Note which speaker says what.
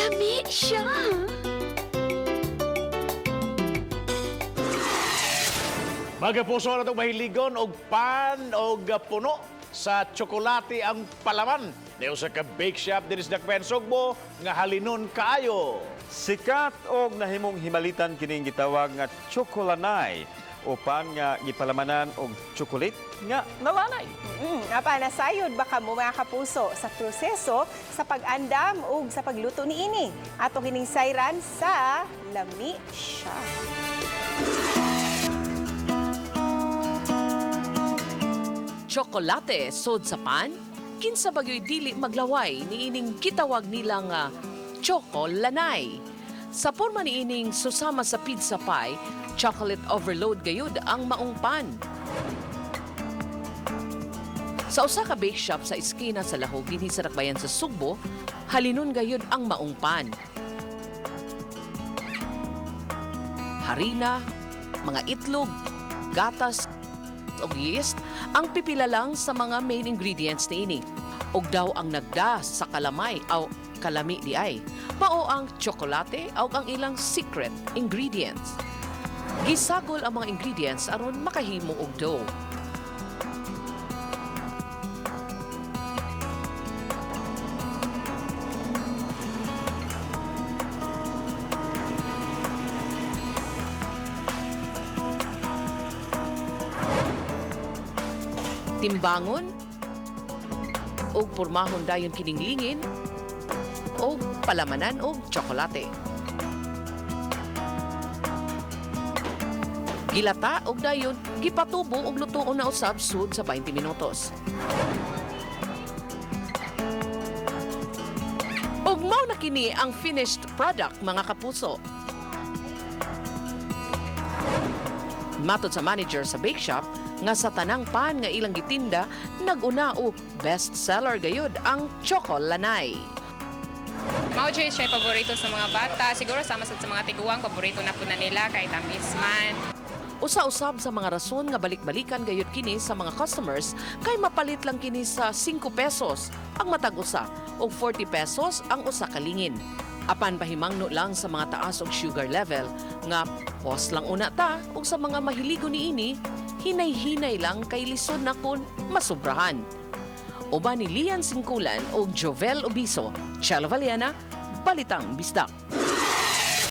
Speaker 1: Lami siya.
Speaker 2: Mga puso na itong mahiligon og pan og puno sa tsokolate ang palaman. Neo sa ka-bake shop din sa Sugbo nga halinon kaayo.
Speaker 3: Sikat og nahimong himalitan kining gitawag nga tsokolanay upan nga gipalamanan og tsokolate nga nalanay.
Speaker 4: Apa nasayod baka mo mga kapuso sa proseso sa pag-andam ug sa pagluto niini. Ato kining sayran sa Lami siya.
Speaker 5: Tsokolate sod sa pan, kinsa bagyo'y dili maglaway niining gitawag nila nga tsokolanay. Sa porma niining susama sa pizza pie, chocolate overload gayud ang maong pan. Sa usa ka bake shop sa iskina sa Lahog dinhi sa Dakbayan sa Sugbo, halinon gayud ang maong pan. Harina, mga itlog, gatas, og yeast ang pipila lang sa mga main ingredients niini. Og daw ang nagdas sa kalamay o kalami di ay. Mao ang tsokolate o ang ilang secret ingredients. Gisagol ang mga ingredients aron makahimo og dough. Timbangon o pormahon dayon kininglingin o palamanan o tsokolate. Gilata og dayon gipatubo og lutuon na usab sud sa 20 minutos. Og mao na kini ang finished product mga kapuso. Matod sa manager sa bake shop, nga sa tanang pan nga ilang gitinda, nag-una og best seller gayud ang tsokolanay.
Speaker 6: Mao siya paborito sa mga bata. Siguro sama sa mga tiguang, paborito na po na nila kahit tamis man.
Speaker 5: Usa-usab sa mga rason nga balik-balikan gayud kini sa mga customers kay mapalit lang kini sa 5 pesos ang matag usa o 40 pesos ang usa ka lingin. Apan pahimangno lang sa mga taas og sugar level nga pos lang una ta ug sa mga mahiligo niini hinay-hinay lang kay lisod na kun masubrahan. Uban ni Lian Singkulan o Jovel Obiso, Chelo Valiana, Balitang Bisdak.